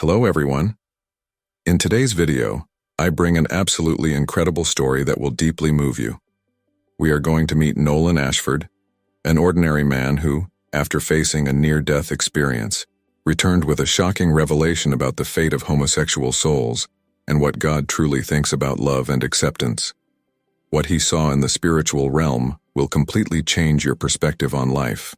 Hello everyone. In today's video, I bring an absolutely incredible story that will deeply move you. We are going to meet Nolan Ashford, an ordinary man who, after facing a near-death experience, returned with a shocking revelation about the fate of homosexual souls and what God truly thinks about love and acceptance. What he saw in the spiritual realm will completely change your perspective on life.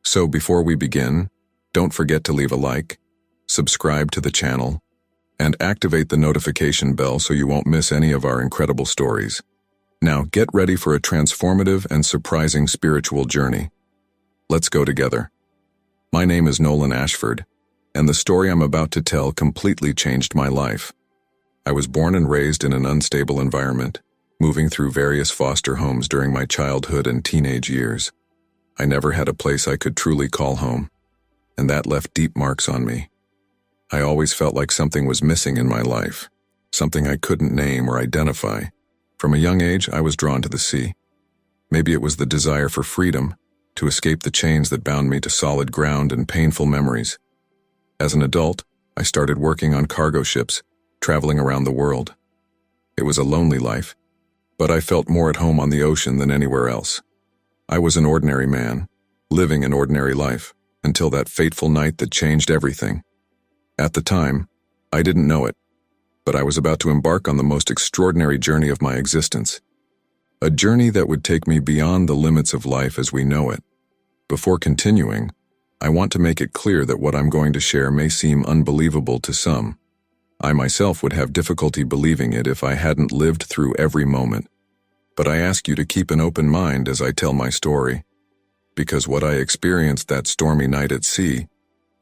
So before we begin, don't forget to leave a like, subscribe to the channel, and activate the notification bell so you won't miss any of our incredible stories. Now get ready for a transformative and surprising spiritual journey. Let's go together. My name is Nolan Ashford, and the story I'm about to tell completely changed my life. I was born and raised in an unstable environment, moving through various foster homes during my childhood and teenage years. I never had a place I could truly call home, and that left deep marks on me. I always felt like something was missing in my life, something I couldn't name or identify. From a young age, I was drawn to the sea. Maybe it was the desire for freedom, to escape the chains that bound me to solid ground and painful memories. As an adult, I started working on cargo ships, traveling around the world. It was a lonely life, but I felt more at home on the ocean than anywhere else. I was an ordinary man, living an ordinary life, until that fateful night that changed everything. At the time, I didn't know it, but I was about to embark on the most extraordinary journey of my existence. A journey that would take me beyond the limits of life as we know it. Before continuing, I want to make it clear that what I'm going to share may seem unbelievable to some. I myself would have difficulty believing it if I hadn't lived through every moment. But I ask you to keep an open mind as I tell my story, because what I experienced that stormy night at sea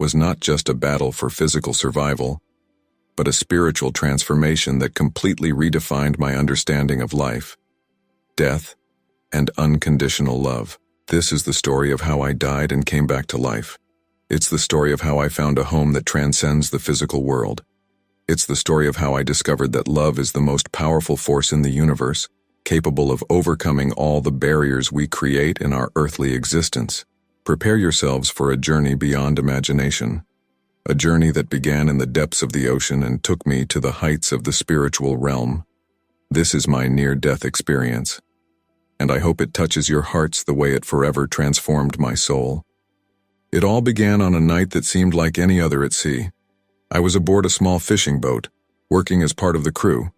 was not just a battle for physical survival, but a spiritual transformation that completely redefined my understanding of life, death, and unconditional love. This is the story of how I died and came back to life. It's the story of how I found a home that transcends the physical world. It's the story of how I discovered that love is the most powerful force in the universe, capable of overcoming all the barriers we create in our earthly existence. Prepare yourselves for a journey beyond imagination, a journey that began in the depths of the ocean and took me to the heights of the spiritual realm. This is my near-death experience, and I hope it touches your hearts the way it forever transformed my soul. It all began on a night that seemed like any other at sea. I was aboard a small fishing boat, working as part of the crew.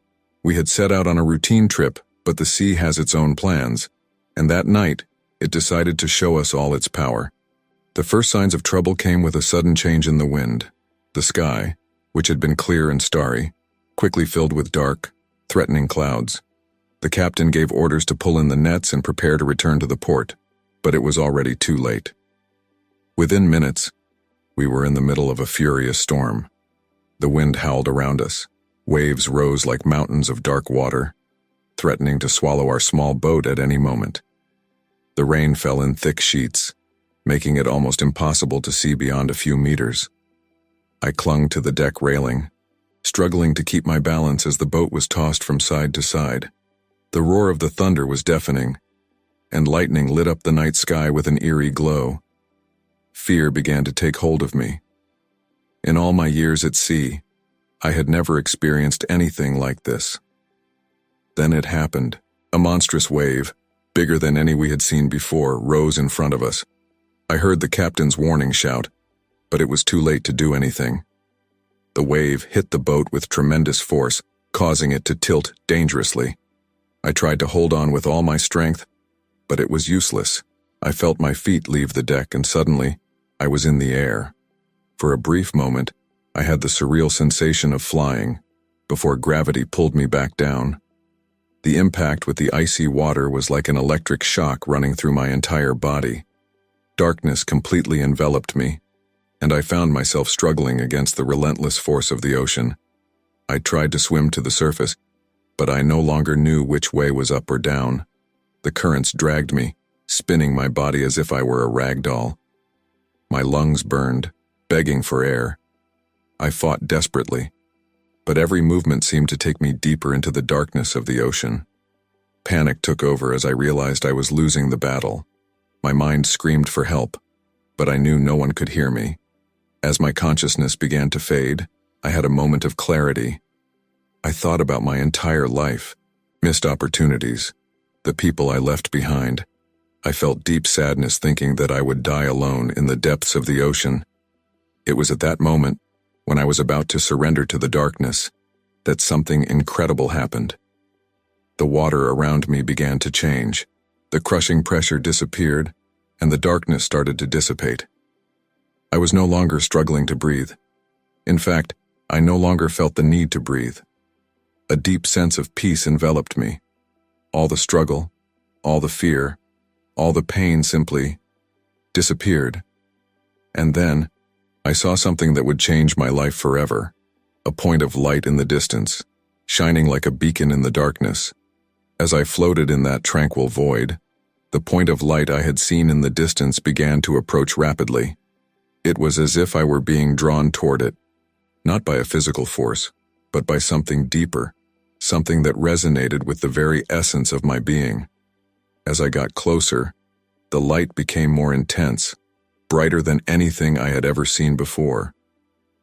We had set out on a routine trip, but the sea has its own plans, and that night, it decided to show us all its power. The first signs of trouble came with a sudden change in the wind. The sky, which had been clear and starry, quickly filled with dark, threatening clouds. The captain gave orders to pull in the nets and prepare to return to the port, but it was already too late. Within minutes, we were in the middle of a furious storm. The wind howled around us. Waves rose like mountains of dark water, threatening to swallow our small boat at any moment. The rain fell in thick sheets, making it almost impossible to see beyond a few meters. I clung to the deck railing, struggling to keep my balance as the boat was tossed from side to side. The roar of the thunder was deafening, and lightning lit up the night sky with an eerie glow. Fear began to take hold of me. In all my years at sea, I had never experienced anything like this. Then it happened. A monstrous wave, bigger than any we had seen before, rose in front of us. I heard the captain's warning shout, but it was too late to do anything. The wave hit the boat with tremendous force, causing it to tilt dangerously. I tried to hold on with all my strength, but it was useless. I felt my feet leave the deck, and suddenly, I was in the air. For a brief moment, I had the surreal sensation of flying, before gravity pulled me back down. The impact with the icy water was like an electric shock running through my entire body. Darkness completely enveloped me, and I found myself struggling against the relentless force of the ocean. I tried to swim to the surface, but I no longer knew which way was up or down. The currents dragged me, spinning my body as if I were a rag doll. My lungs burned, begging for air. I fought desperately, but every movement seemed to take me deeper into the darkness of the ocean. Panic took over as I realized I was losing the battle. My mind screamed for help, but I knew no one could hear me. As my consciousness began to fade, I had a moment of clarity. I thought about my entire life, missed opportunities, the people I left behind. I felt deep sadness thinking that I would die alone in the depths of the ocean. It was at that moment, when I was about to surrender to the darkness, that something incredible happened. The water around me began to change. The crushing pressure disappeared, and the darkness started to dissipate. I was no longer struggling to breathe. In fact, I no longer felt the need to breathe. A deep sense of peace enveloped me. All the struggle, all the fear, all the pain simply disappeared. And then, I saw something that would change my life forever. A point of light in the distance, shining like a beacon in the darkness. As I floated in that tranquil void, the point of light I had seen in the distance began to approach rapidly. It was as if I were being drawn toward it, not by a physical force, but by something deeper, something that resonated with the very essence of my being. As I got closer, the light became more intense, brighter than anything I had ever seen before.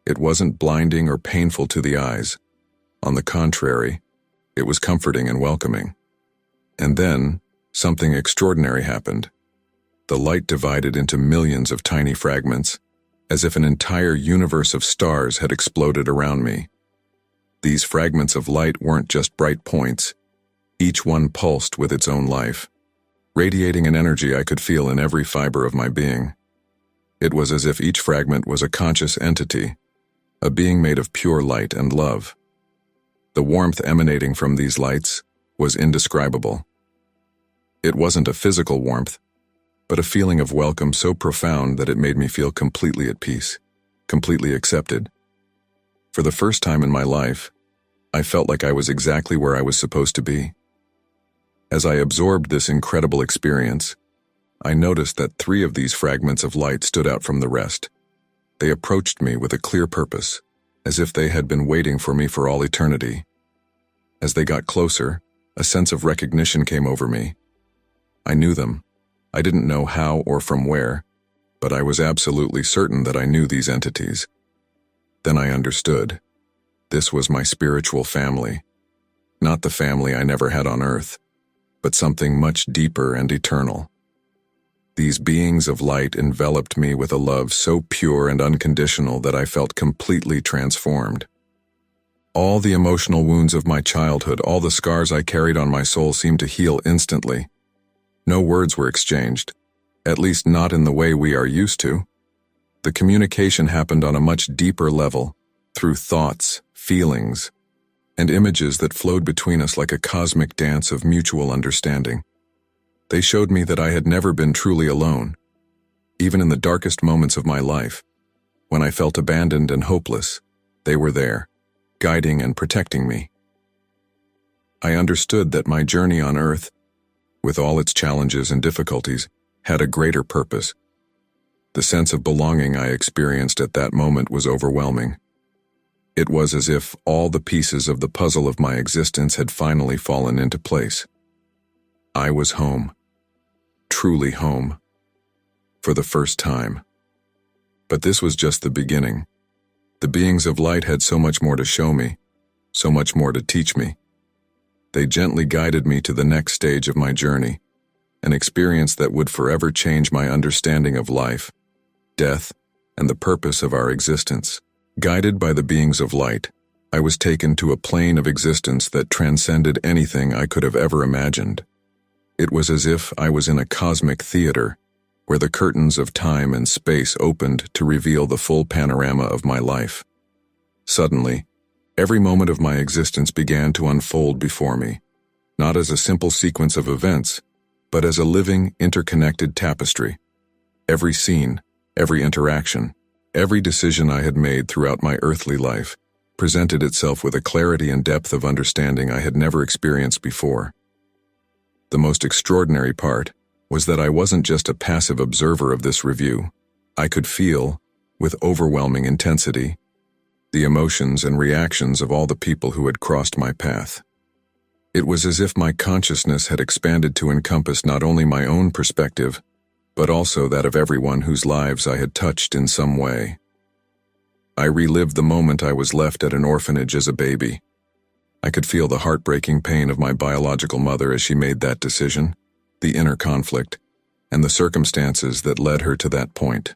It wasn't blinding or painful to the eyes. On the contrary, it was comforting and welcoming. And then, something extraordinary happened. The light divided into millions of tiny fragments, as if an entire universe of stars had exploded around me. These fragments of light weren't just bright points. Each one pulsed with its own life, radiating an energy I could feel in every fiber of my being. It was as if each fragment was a conscious entity, a being made of pure light and love. The warmth emanating from these lights was indescribable. It wasn't a physical warmth, but a feeling of welcome so profound that it made me feel completely at peace, completely accepted. For the first time in my life, I felt like I was exactly where I was supposed to be. As I absorbed this incredible experience, I noticed that 3 of these fragments of light stood out from the rest. They approached me with a clear purpose, as if they had been waiting for me for all eternity. As they got closer, a sense of recognition came over me. I knew them. I didn't know how or from where, but I was absolutely certain that I knew these entities. Then I understood. This was my spiritual family. Not the family I never had on earth, but something much deeper and eternal. These beings of light enveloped me with a love so pure and unconditional that I felt completely transformed. All the emotional wounds of my childhood, all the scars I carried on my soul seemed to heal instantly. No words were exchanged, at least not in the way we are used to. The communication happened on a much deeper level, through thoughts, feelings, and images that flowed between us like a cosmic dance of mutual understanding. They showed me that I had never been truly alone. Even in the darkest moments of my life, when I felt abandoned and hopeless, they were there, guiding and protecting me. I understood that my journey on earth, with all its challenges and difficulties, had a greater purpose. The sense of belonging I experienced at that moment was overwhelming. It was as if all the pieces of the puzzle of my existence had finally fallen into place. I was home. Truly home. For the first time. But this was just the beginning. The beings of light had so much more to show me, so much more to teach me. They gently guided me to the next stage of my journey, an experience that would forever change my understanding of life, death, and the purpose of our existence. Guided by the beings of light, I was taken to a plane of existence that transcended anything I could have ever imagined. It was as if I was in a cosmic theater, where the curtains of time and space opened to reveal the full panorama of my life. Suddenly, every moment of my existence began to unfold before me, not as a simple sequence of events, but as a living, interconnected tapestry. Every scene, every interaction, every decision I had made throughout my earthly life presented itself with a clarity and depth of understanding I had never experienced before. The most extraordinary part was that I wasn't just a passive observer of this review. I could feel, with overwhelming intensity, the emotions and reactions of all the people who had crossed my path. It was as if my consciousness had expanded to encompass not only my own perspective, but also that of everyone whose lives I had touched in some way. I relived the moment I was left at an orphanage as a baby. I could feel the heartbreaking pain of my biological mother as she made that decision, the inner conflict, and the circumstances that led her to that point.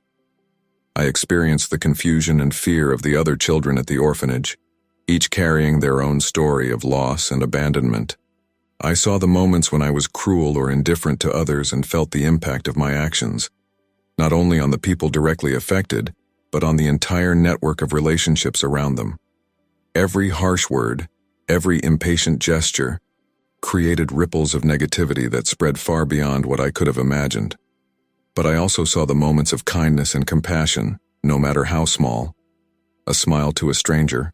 I experienced the confusion and fear of the other children at the orphanage, each carrying their own story of loss and abandonment. I saw the moments when I was cruel or indifferent to others and felt the impact of my actions, not only on the people directly affected, but on the entire network of relationships around them. Every harsh word, every impatient gesture, created ripples of negativity that spread far beyond what I could have imagined. But I also saw the moments of kindness and compassion, no matter how small. A smile to a stranger,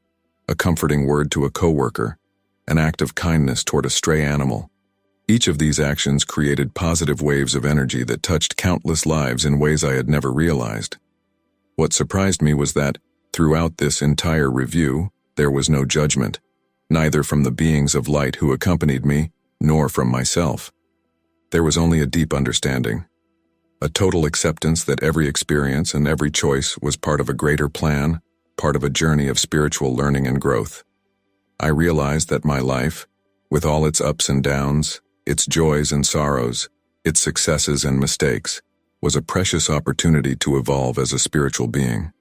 a comforting word to a coworker, an act of kindness toward a stray animal. Each of these actions created positive waves of energy that touched countless lives in ways I had never realized. What surprised me was that, throughout this entire review, there was no judgment, neither from the beings of light who accompanied me, nor from myself. There was only a deep understanding, a total acceptance that every experience and every choice was part of a greater plan, part of a journey of spiritual learning and growth. I realized that my life, with all its ups and downs, its joys and sorrows, its successes and mistakes, was a precious opportunity to evolve as a spiritual being.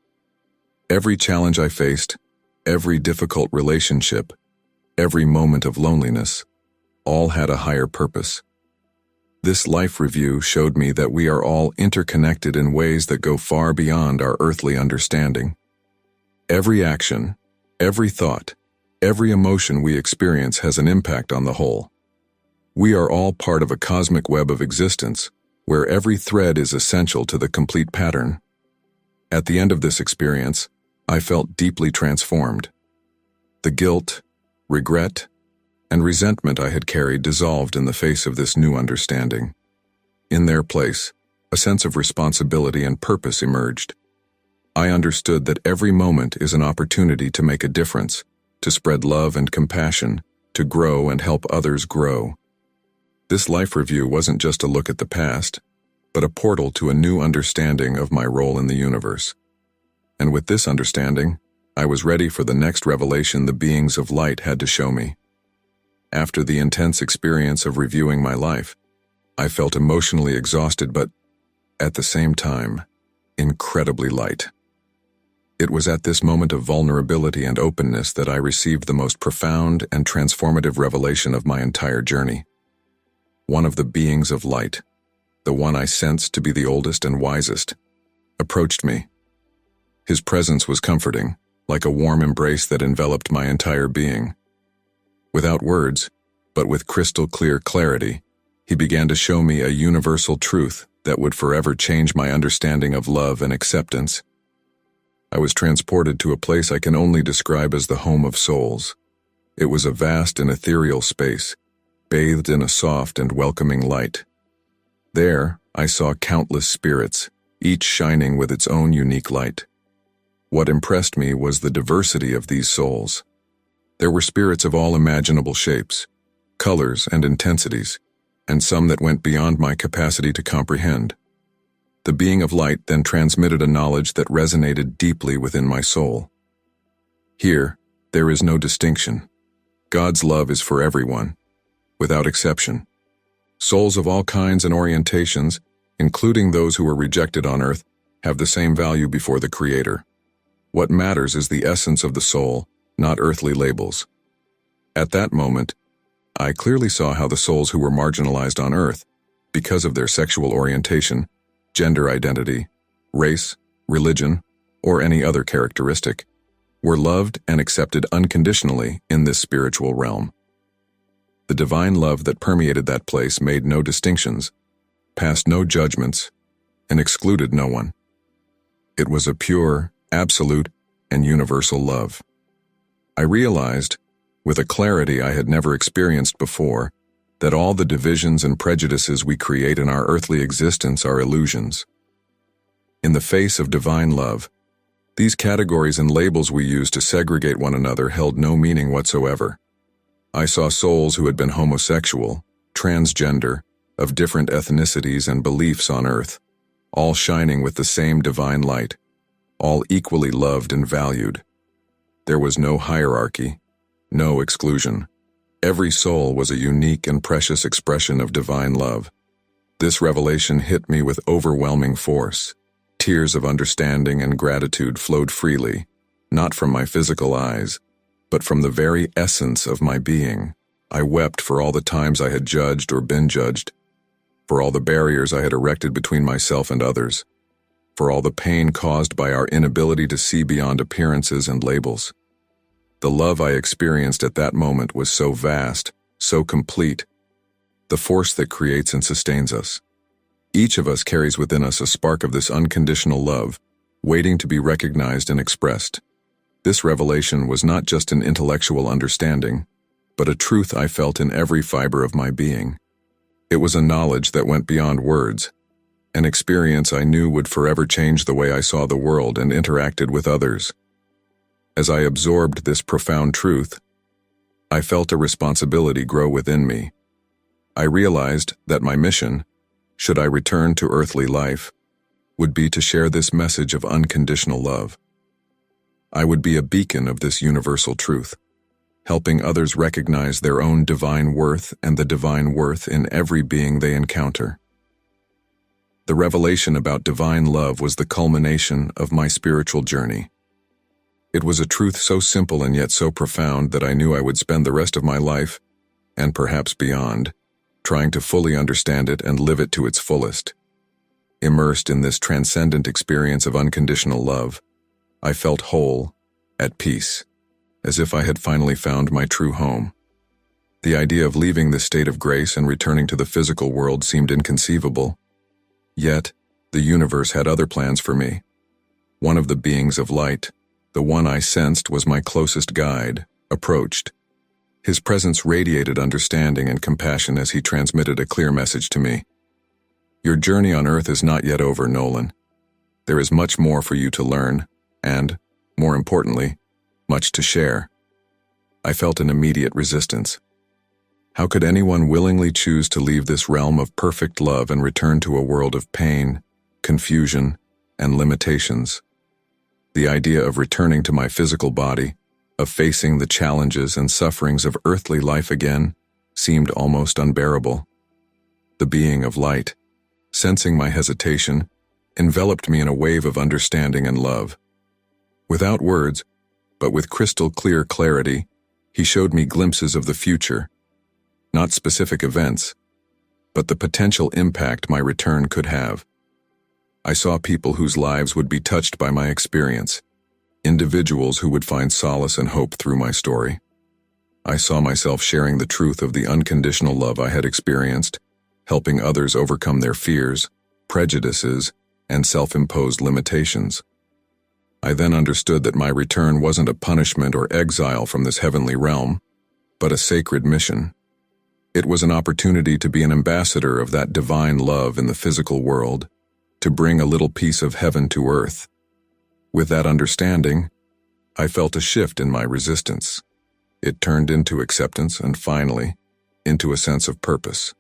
Every challenge I faced, every difficult relationship, every moment of loneliness, all had a higher purpose. This life review showed me that we are all interconnected in ways that go far beyond our earthly understanding. Every action, every thought, every emotion we experience has an impact on the whole. We are all part of a cosmic web of existence, where every thread is essential to the complete pattern. At the end of this experience, I felt deeply transformed. The guilt, regret, and resentment I had carried dissolved in the face of this new understanding. In their place, a sense of responsibility and purpose emerged. I understood that every moment is an opportunity to make a difference, to spread love and compassion, to grow and help others grow. This life review wasn't just a look at the past, but a portal to a new understanding of my role in the universe. And with this understanding, I was ready for the next revelation the beings of light had to show me. After the intense experience of reviewing my life, I felt emotionally exhausted but, at the same time, incredibly light. It was at this moment of vulnerability and openness that I received the most profound and transformative revelation of my entire journey. One of the beings of light, the one I sensed to be the oldest and wisest, approached me. His presence was comforting, like a warm embrace that enveloped my entire being. Without words, but with crystal clear clarity, he began to show me a universal truth that would forever change my understanding of love and acceptance. I was transported to a place I can only describe as the home of souls. It was a vast and ethereal space, bathed in a soft and welcoming light. There, I saw countless spirits, each shining with its own unique light. What impressed me was the diversity of these souls. There were spirits of all imaginable shapes, colors, and intensities, and some that went beyond my capacity to comprehend. The being of light then transmitted a knowledge that resonated deeply within my soul. Here, there is no distinction. God's love is for everyone, without exception. Souls of all kinds and orientations, including those who were rejected on earth, have the same value before the Creator. What matters is the essence of the soul, not earthly labels. At that moment, I clearly saw how the souls who were marginalized on earth, because of their sexual orientation, gender identity, race, religion, or any other characteristic, were loved and accepted unconditionally in this spiritual realm. The divine love that permeated that place made no distinctions, passed no judgments, and excluded no one. It was a pure, absolute, and universal love. I realized, with a clarity I had never experienced before, that all the divisions and prejudices we create in our earthly existence are illusions. In the face of divine love, these categories and labels we use to segregate one another held no meaning whatsoever. I saw souls who had been homosexual, transgender, of different ethnicities and beliefs on earth, all shining with the same divine light. all equally loved and valued. There was no hierarchy, no exclusion. Every soul was a unique and precious expression of divine love. This revelation hit me with overwhelming force. Tears of understanding and gratitude flowed freely, not from my physical eyes, but from the very essence of my being. I wept for all the times I had judged or been judged, for all the barriers I had erected between myself and others, for all the pain caused by our inability to see beyond appearances and labels. The love I experienced at that moment was so vast, so complete, the force that creates and sustains us. Each of us carries within us a spark of this unconditional love, waiting to be recognized and expressed. This revelation was not just an intellectual understanding, but a truth I felt in every fiber of my being. It was a knowledge that went beyond words, an experience I knew would forever change the way I saw the world and interacted with others. As I absorbed this profound truth, I felt a responsibility grow within me. I realized that my mission, should I return to earthly life, would be to share this message of unconditional love. I would be a beacon of this universal truth, helping others recognize their own divine worth and the divine worth in every being they encounter. The revelation about divine love was the culmination of my spiritual journey. It was a truth so simple and yet so profound that I knew I would spend the rest of my life, and perhaps beyond, trying to fully understand it and live it to its fullest. Immersed in this transcendent experience of unconditional love, I felt whole, at peace, as if I had finally found my true home. The idea of leaving this state of grace and returning to the physical world seemed inconceivable. Yet, the universe had other plans for me. One of the beings of light, the one I sensed was my closest guide, approached. His presence radiated understanding and compassion as he transmitted a clear message to me. Your journey on Earth is not yet over, Nolan. There is much more for you to learn, and, more importantly, much to share. I felt an immediate resistance. How could anyone willingly choose to leave this realm of perfect love and return to a world of pain, confusion, and limitations? The idea of returning to my physical body, of facing the challenges and sufferings of earthly life again, seemed almost unbearable. The being of light, sensing my hesitation, enveloped me in a wave of understanding and love. Without words, but with crystal clear clarity, he showed me glimpses of the future, not specific events, but the potential impact my return could have. I saw people whose lives would be touched by my experience, individuals who would find solace and hope through my story. I saw myself sharing the truth of the unconditional love I had experienced, helping others overcome their fears, prejudices, and self-imposed limitations. I then understood that my return wasn't a punishment or exile from this heavenly realm, but a sacred mission. It was an opportunity to be an ambassador of that divine love in the physical world, to bring a little piece of heaven to earth. With that understanding, I felt a shift in my resistance. It turned into acceptance and finally, into a sense of purpose.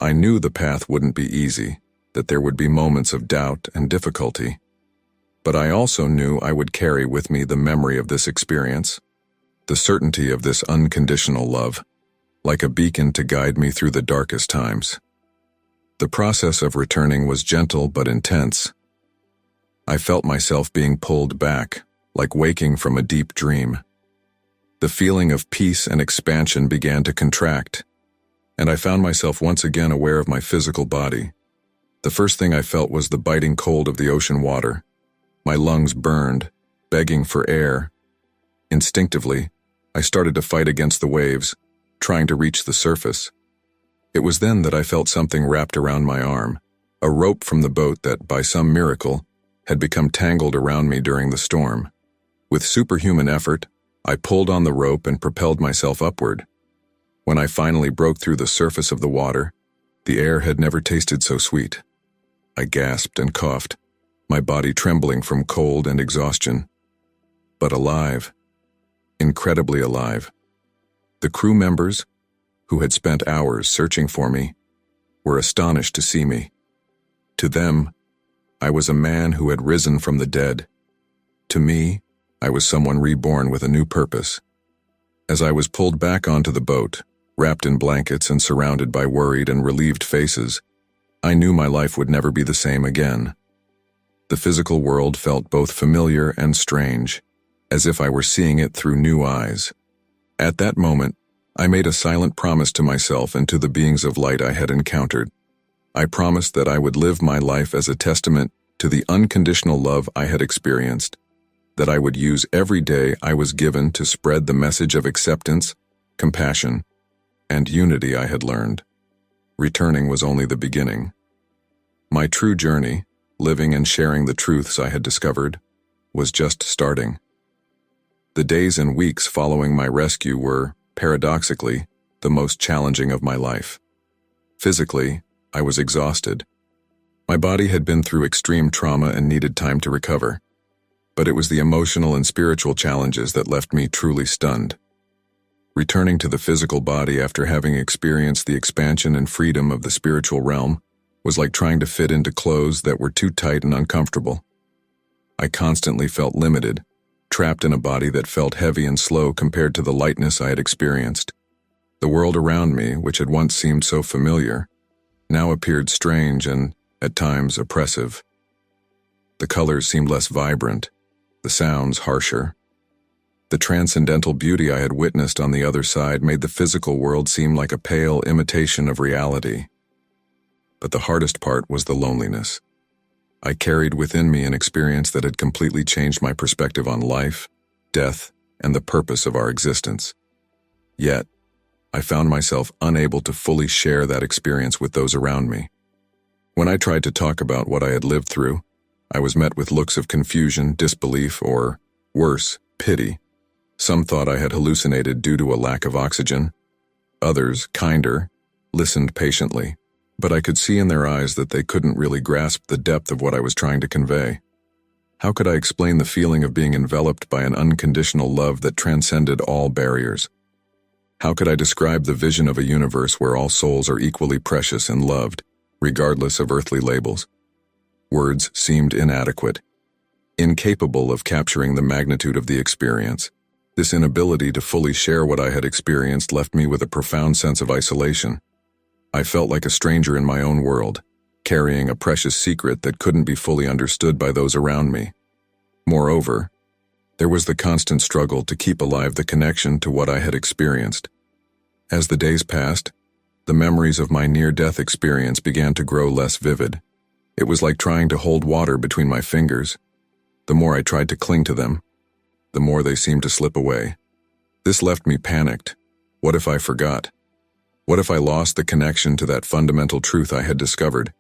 I knew the path wouldn't be easy, that there would be moments of doubt and difficulty. But I also knew I would carry with me the memory of this experience, the certainty of this unconditional love, like a beacon to guide me through the darkest times. The process of returning was gentle but intense. I felt myself being pulled back, like waking from a deep dream. The feeling of peace and expansion began to contract, and I found myself once again aware of my physical body. The first thing I felt was the biting cold of the ocean water. My lungs burned, begging for air. Instinctively, I started to fight against the waves, trying to reach the surface. It was then that I felt something wrapped around my arm, a rope from the boat that, by some miracle, had become tangled around me during the storm. With superhuman effort, I pulled on the rope and propelled myself upward. When I finally broke through the surface of the water, the air had never tasted so sweet. I gasped and coughed, my body trembling from cold and exhaustion. But alive, incredibly alive. The crew members, who had spent hours searching for me, were astonished to see me. To them, I was a man who had risen from the dead. To me, I was someone reborn with a new purpose. As I was pulled back onto the boat, wrapped in blankets and surrounded by worried and relieved faces, I knew my life would never be the same again. The physical world felt both familiar and strange, as if I were seeing it through new eyes. At that moment, I made a silent promise to myself and to the beings of light I had encountered. I promised that I would live my life as a testament to the unconditional love I had experienced, that I would use every day I was given to spread the message of acceptance, compassion, and unity I had learned. Returning was only the beginning. My true journey, living and sharing the truths I had discovered, was just starting. The days and weeks following my rescue were, paradoxically, the most challenging of my life. Physically, I was exhausted. My body had been through extreme trauma and needed time to recover, but it was the emotional and spiritual challenges that left me truly stunned. Returning to the physical body after having experienced the expansion and freedom of the spiritual realm was like trying to fit into clothes that were too tight and uncomfortable. I constantly felt limited, trapped in a body that felt heavy and slow compared to the lightness I had experienced. The world around me, which had once seemed so familiar, now appeared strange and, at times, oppressive. The colors seemed less vibrant, the sounds harsher. The transcendental beauty I had witnessed on the other side made the physical world seem like a pale imitation of reality. But the hardest part was the loneliness. I carried within me an experience that had completely changed my perspective on life, death, and the purpose of our existence. Yet, I found myself unable to fully share that experience with those around me. When I tried to talk about what I had lived through, I was met with looks of confusion, disbelief, or, worse, pity. Some thought I had hallucinated due to a lack of oxygen. Others, kinder, listened patiently, but I could see in their eyes that they couldn't really grasp the depth of what I was trying to convey. How could I explain the feeling of being enveloped by an unconditional love that transcended all barriers? How could I describe the vision of a universe where all souls are equally precious and loved, regardless of earthly labels? Words seemed inadequate, incapable of capturing the magnitude of the experience. This inability to fully share what I had experienced left me with a profound sense of isolation. I felt like a stranger in my own world, carrying a precious secret that couldn't be fully understood by those around me. Moreover, there was the constant struggle to keep alive the connection to what I had experienced. As the days passed, the memories of my near-death experience began to grow less vivid. It was like trying to hold water between my fingers. The more I tried to cling to them, the more they seemed to slip away. This left me panicked. What if I forgot? What if I lost the connection to that fundamental truth I had discovered?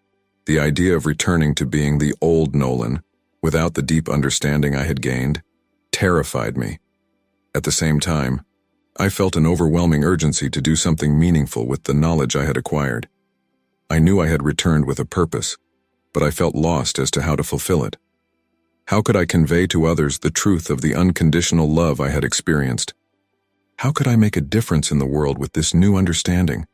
The idea of returning to being the old Nolan, without the deep understanding I had gained, terrified me. At the same time, I felt an overwhelming urgency to do something meaningful with the knowledge I had acquired. I knew I had returned with a purpose, but I felt lost as to how to fulfill it. How could I convey to others the truth of the unconditional love I had experienced? How could I make a difference in the world with this new understanding?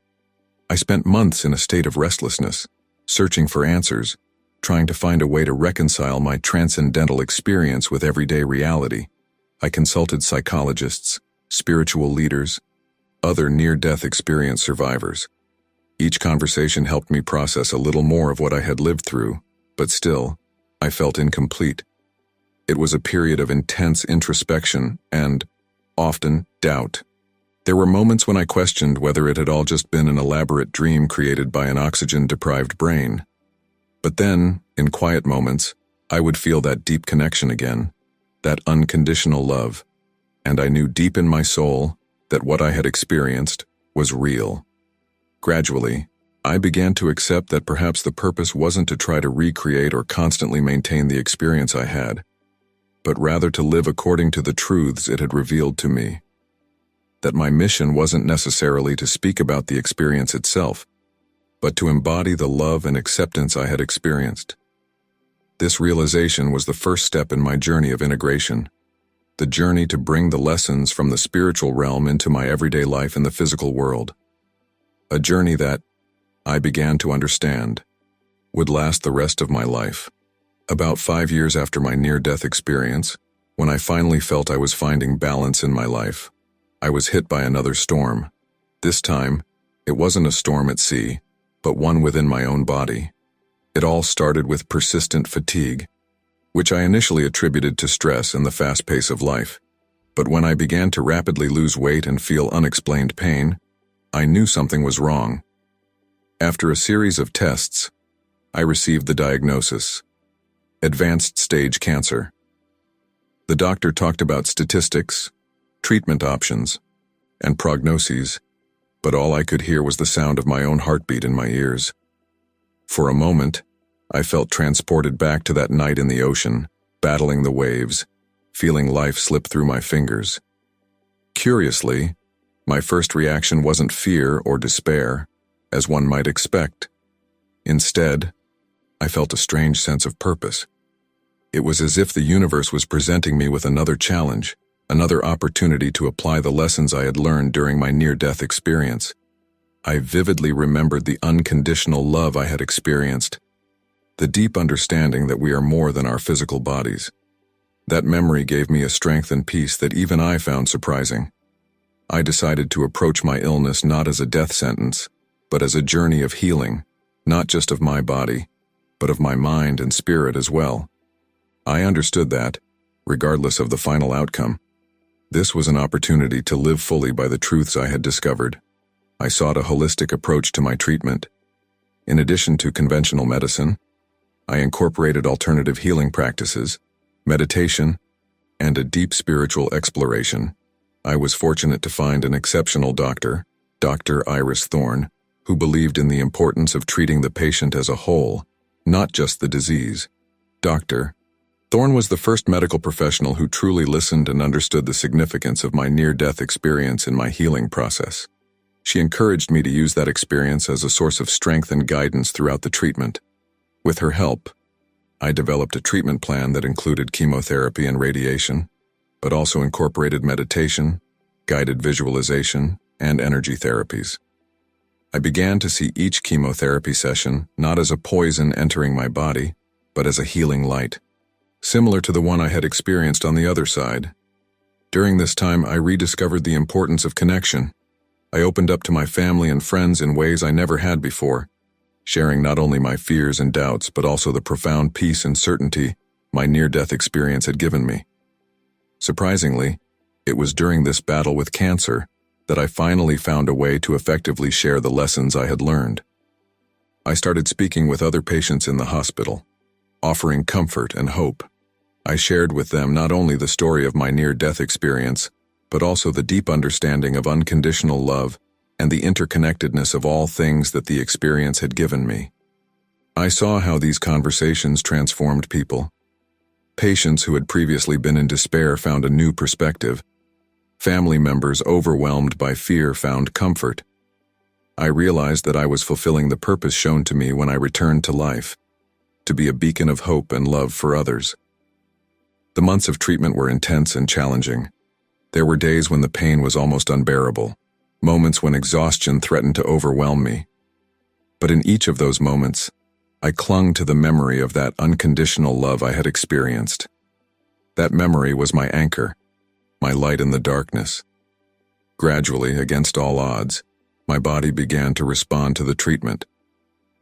I spent months in a state of restlessness, searching for answers, trying to find a way to reconcile my transcendental experience with everyday reality. I consulted psychologists, spiritual leaders, other near-death experience survivors. Each conversation helped me process a little more of what I had lived through, but still, I felt incomplete. It was a period of intense introspection and, often, doubt. There were moments when I questioned whether it had all just been an elaborate dream created by an oxygen-deprived brain. But then, in quiet moments, I would feel that deep connection again, that unconditional love, and I knew deep in my soul that what I had experienced was real. Gradually, I began to accept that perhaps the purpose wasn't to try to recreate or constantly maintain the experience I had, but rather to live according to the truths it had revealed to me. That my mission wasn't necessarily to speak about the experience itself, but to embody the love and acceptance I had experienced. This realization was the first step in my journey of integration, the journey to bring the lessons from the spiritual realm into my everyday life in the physical world. A journey that, I began to understand, would last the rest of my life. About 5 years after my near-death experience, when I finally felt I was finding balance in my life, I was hit by another storm. This time, it wasn't a storm at sea, but one within my own body. It all started with persistent fatigue, which I initially attributed to stress and the fast pace of life. But when I began to rapidly lose weight and feel unexplained pain, I knew something was wrong. After a series of tests, I received the diagnosis: advanced stage cancer. The doctor talked about statistics, treatment options, and prognoses, but all I could hear was the sound of my own heartbeat in my ears. For a moment, I felt transported back to that night in the ocean, battling the waves, feeling life slip through my fingers. Curiously, my first reaction wasn't fear or despair, as one might expect. Instead, I felt a strange sense of purpose. It was as if the universe was presenting me with another challenge, another opportunity to apply the lessons I had learned during my near-death experience. I vividly remembered the unconditional love I had experienced, the deep understanding that we are more than our physical bodies. That memory gave me a strength and peace that even I found surprising. I decided to approach my illness not as a death sentence, but as a journey of healing, not just of my body, but of my mind and spirit as well. I understood that, regardless of the final outcome, this was an opportunity to live fully by the truths I had discovered. I sought a holistic approach to my treatment. In addition to conventional medicine, I incorporated alternative healing practices, meditation, and a deep spiritual exploration. I was fortunate to find an exceptional doctor, Dr. Iris Thorne, who believed in the importance of treating the patient as a whole, not just the disease. Dr. Thorne was the first medical professional who truly listened and understood the significance of my near-death experience in my healing process. She encouraged me to use that experience as a source of strength and guidance throughout the treatment. With her help, I developed a treatment plan that included chemotherapy and radiation, but also incorporated meditation, guided visualization, and energy therapies. I began to see each chemotherapy session not as a poison entering my body, but as a healing light, similar to the one I had experienced on the other side. During this time, I rediscovered the importance of connection. I opened up to my family and friends in ways I never had before, sharing not only my fears and doubts, but also the profound peace and certainty my near-death experience had given me. Surprisingly, it was during this battle with cancer that I finally found a way to effectively share the lessons I had learned. I started speaking with other patients in the hospital, offering comfort and hope. I shared with them not only the story of my near-death experience, but also the deep understanding of unconditional love and the interconnectedness of all things that the experience had given me. I saw how these conversations transformed people. Patients who had previously been in despair found a new perspective. Family members overwhelmed by fear found comfort. I realized that I was fulfilling the purpose shown to me when I returned to life, to be a beacon of hope and love for others. The months of treatment were intense and challenging. There were days when the pain was almost unbearable, moments when exhaustion threatened to overwhelm me. But in each of those moments, I clung to the memory of that unconditional love I had experienced. That memory was my anchor, my light in the darkness. Gradually, against all odds, my body began to respond to the treatment.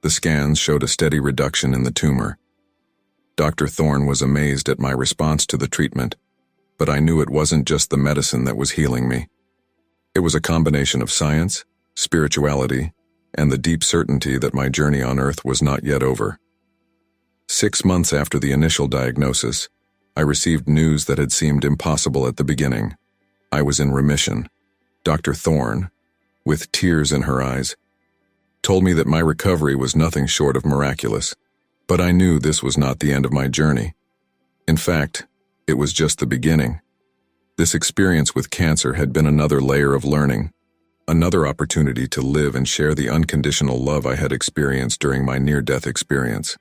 The scans showed a steady reduction in the tumor. Dr. Thorne was amazed at my response to the treatment, but I knew it wasn't just the medicine that was healing me. It was a combination of science, spirituality, and the deep certainty that my journey on Earth was not yet over. 6 months after the initial diagnosis, I received news that had seemed impossible at the beginning. I was in remission. Dr. Thorne, with tears in her eyes, told me that my recovery was nothing short of miraculous, but I knew this was not the end of my journey. In fact, it was just the beginning. This experience with cancer had been another layer of learning, another opportunity to live and share the unconditional love I had experienced during my near-death experience.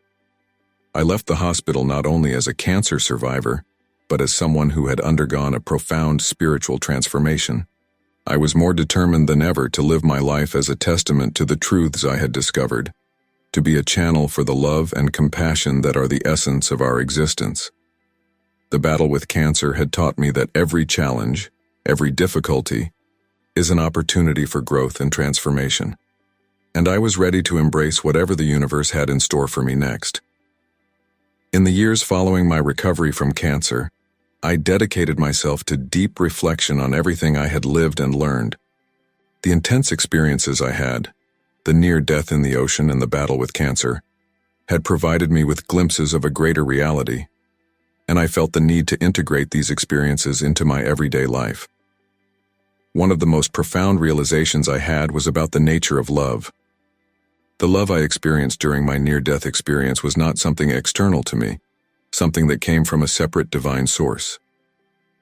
I left the hospital not only as a cancer survivor, but as someone who had undergone a profound spiritual transformation. I was more determined than ever to live my life as a testament to the truths I had discovered. to be a channel for the love and compassion that are the essence of our existence. The battle with cancer had taught me that every challenge, every difficulty, is an opportunity for growth and transformation. And I was ready to embrace whatever the universe had in store for me next. In the years following my recovery from cancer, I dedicated myself to deep reflection on everything I had lived and learned. The intense experiences I had, the near death in the ocean and the battle with cancer, had provided me with glimpses of a greater reality, and I felt the need to integrate these experiences into my everyday life. One of the most profound realizations I had was about the nature of love. The love I experienced during my near-death experience was not something external to me, something that came from a separate divine source.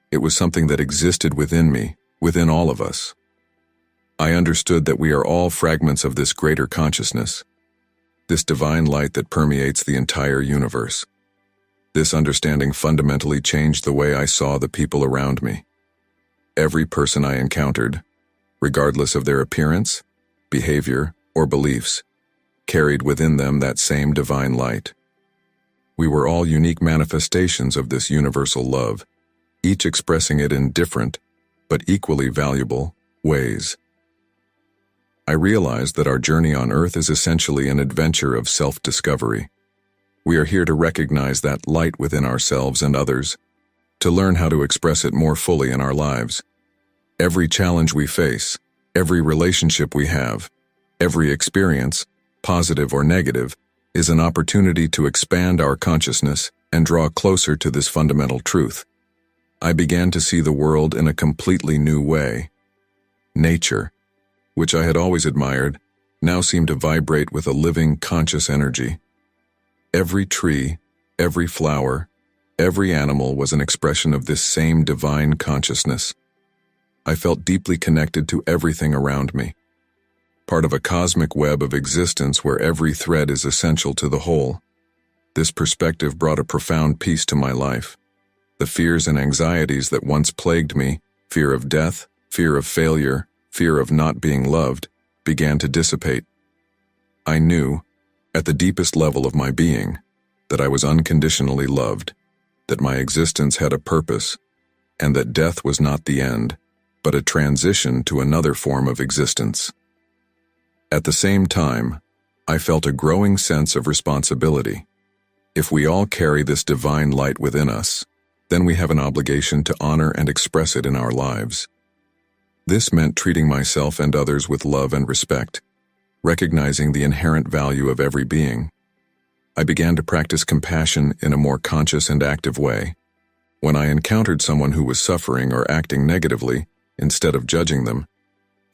It was something that existed within me, within all of us. I understood that we are all fragments of this greater consciousness, this divine light that permeates the entire universe. This understanding fundamentally changed the way I saw the people around me. Every person I encountered, regardless of their appearance, behavior, or beliefs, carried within them that same divine light. We were all unique manifestations of this universal love, each expressing it in different, but equally valuable, ways. I realized that our journey on Earth is essentially an adventure of self-discovery. We are here to recognize that light within ourselves and others, to learn how to express it more fully in our lives. Every challenge we face, every relationship we have, every experience, positive or negative, is an opportunity to expand our consciousness and draw closer to this fundamental truth. I began to see the world in a completely new way. Nature, which I had always admired, now seemed to vibrate with a living, conscious energy. Every tree, every flower, every animal was an expression of this same divine consciousness. I felt deeply connected to everything around me, part of a cosmic web of existence where every thread is essential to the whole. This perspective brought a profound peace to my life. The fears and anxieties that once plagued me, fear of death, fear of failure, fear of not being loved, began to dissipate. I knew, at the deepest level of my being, that I was unconditionally loved, that my existence had a purpose, and that death was not the end, but a transition to another form of existence. At the same time, I felt a growing sense of responsibility. If we all carry this divine light within us, then we have an obligation to honor and express it in our lives. This meant treating myself and others with love and respect, recognizing the inherent value of every being. I began to practice compassion in a more conscious and active way. When I encountered someone who was suffering or acting negatively, instead of judging them,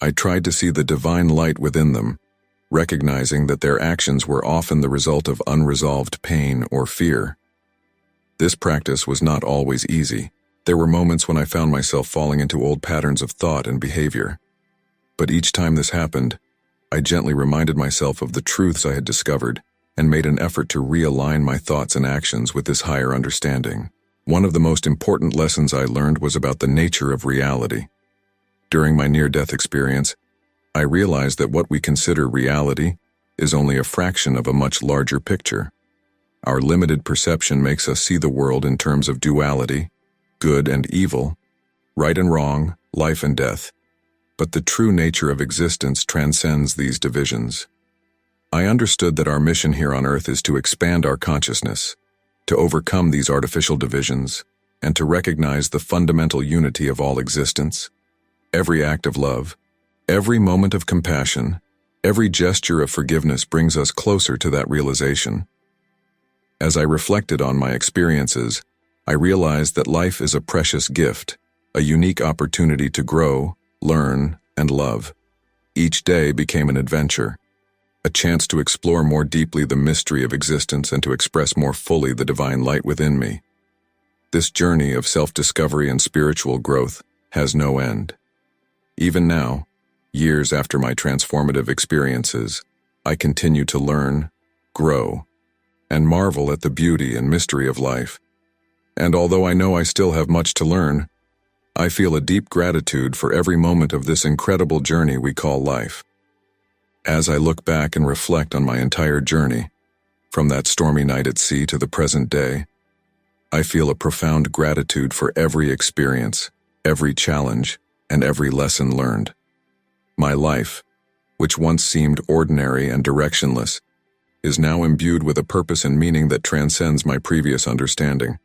I tried to see the divine light within them, recognizing that their actions were often the result of unresolved pain or fear. This practice was not always easy. There were moments when I found myself falling into old patterns of thought and behavior. But each time this happened, I gently reminded myself of the truths I had discovered and made an effort to realign my thoughts and actions with this higher understanding. One of the most important lessons I learned was about the nature of reality. During my near-death experience, I realized that what we consider reality is only a fraction of a much larger picture. Our limited perception makes us see the world in terms of duality, good and evil, right and wrong, life and death. But the true nature of existence transcends these divisions. I understood that our mission here on Earth is to expand our consciousness, to overcome these artificial divisions, and to recognize the fundamental unity of all existence. Every act of love, every moment of compassion, every gesture of forgiveness brings us closer to that realization. As I reflected on my experiences, I realized that life is a precious gift, a unique opportunity to grow, learn, and love. Each day became an adventure, a chance to explore more deeply the mystery of existence and to express more fully the divine light within me. This journey of self-discovery and spiritual growth has no end. Even now, years after my transformative experiences, I continue to learn, grow, and marvel at the beauty and mystery of life. And although I know I still have much to learn, I feel a deep gratitude for every moment of this incredible journey we call life. As I look back and reflect on my entire journey, from that stormy night at sea to the present day, I feel a profound gratitude for every experience, every challenge, and every lesson learned. My life, which once seemed ordinary and directionless, is now imbued with a purpose and meaning that transcends my previous understanding.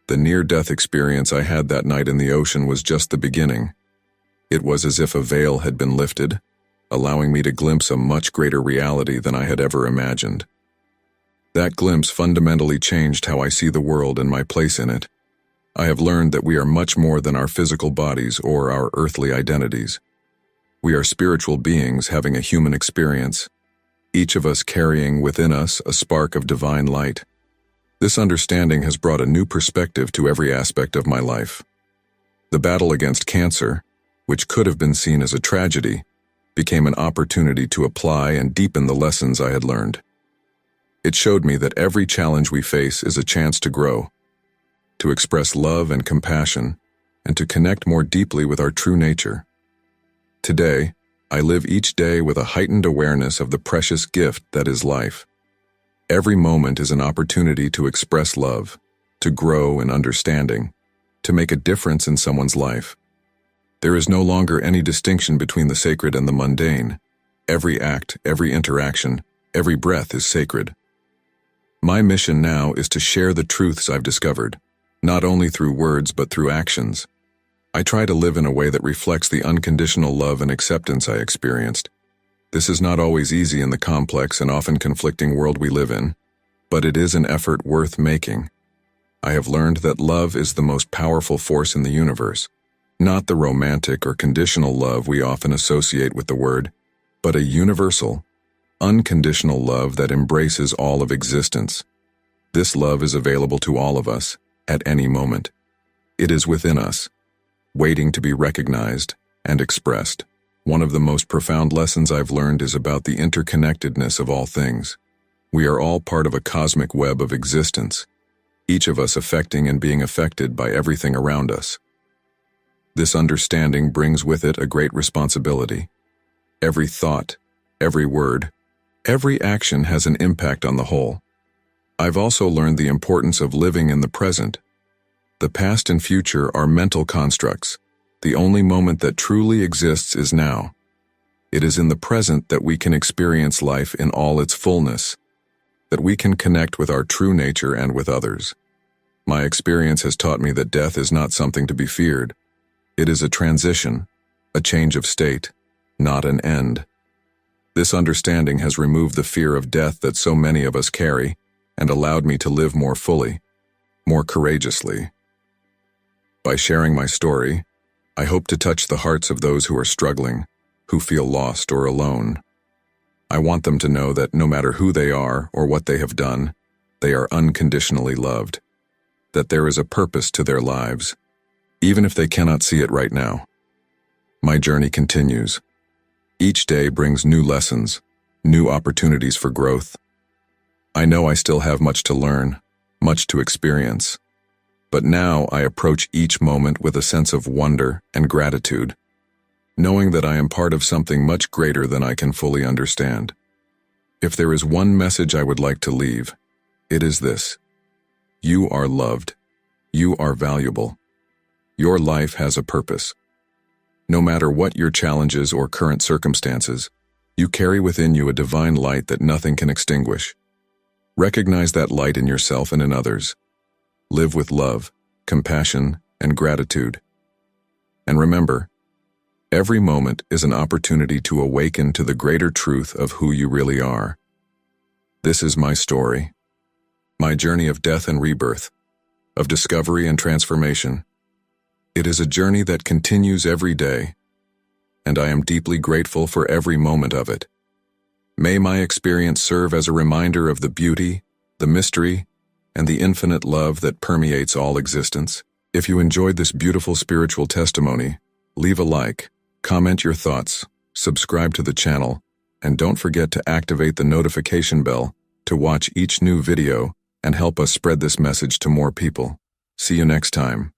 The near-death experience I had that night in the ocean was just the beginning. It was as if a veil had been lifted, allowing me to glimpse a much greater reality than I had ever imagined. That glimpse fundamentally changed how I see the world and my place in it. I have learned that we are much more than our physical bodies or our earthly identities. We are spiritual beings having a human experience, each of us carrying within us a spark of divine light. This understanding has brought a new perspective to every aspect of my life. The battle against cancer, which could have been seen as a tragedy, became an opportunity to apply and deepen the lessons I had learned. It showed me that every challenge we face is a chance to grow, to express love and compassion, and to connect more deeply with our true nature. Today, I live each day with a heightened awareness of the precious gift that is life. Every moment is an opportunity to express love, to grow in understanding, to make a difference in someone's life. There is no longer any distinction between the sacred and the mundane. Every act, every interaction, every breath is sacred. My mission now is to share the truths I've discovered, not only through words but through actions. I try to live in a way that reflects the unconditional love and acceptance I experienced. This is not always easy in the complex and often conflicting world we live in, but it is an effort worth making. I have learned that love is the most powerful force in the universe, not the romantic or conditional love we often associate with the word, but a universal, unconditional love that embraces all of existence. This love is available to all of us, at any moment. It is within us, waiting to be recognized and expressed. One of the most profound lessons I've learned is about the interconnectedness of all things. We are all part of a cosmic web of existence, each of us affecting and being affected by everything around us. This understanding brings with it a great responsibility. Every thought, every word, every action has an impact on the whole. I've also learned the importance of living in the present. The past and future are mental constructs. The only moment that truly exists is now. It is in the present that we can experience life in all its fullness, that we can connect with our true nature and with others. My experience has taught me that death is not something to be feared. It is a transition, a change of state, not an end. This understanding has removed the fear of death that so many of us carry and allowed me to live more fully, more courageously. By sharing my story, I hope to touch the hearts of those who are struggling, who feel lost or alone. I want them to know that no matter who they are or what they have done, they are unconditionally loved, that there is a purpose to their lives, even if they cannot see it right now. My journey continues. Each day brings new lessons, new opportunities for growth. I know I still have much to learn, much to experience, but now I approach each moment with a sense of wonder and gratitude, knowing that I am part of something much greater than I can fully understand. If there is one message I would like to leave, it is this: you are loved. You are valuable. Your life has a purpose. No matter what your challenges or current circumstances, you carry within you a divine light that nothing can extinguish. Recognize that light in yourself and in others. Live with love, compassion, and gratitude. And remember, every moment is an opportunity to awaken to the greater truth of who you really are. This is my story, my journey of death and rebirth, of discovery and transformation. It is a journey that continues every day, and I am deeply grateful for every moment of it. May my experience serve as a reminder of the beauty, the mystery, and the infinite love that permeates all existence. If you enjoyed this beautiful spiritual testimony, leave a like, comment your thoughts, subscribe to the channel, and don't forget to activate the notification bell to watch each new video and help us spread this message to more people. See you next time.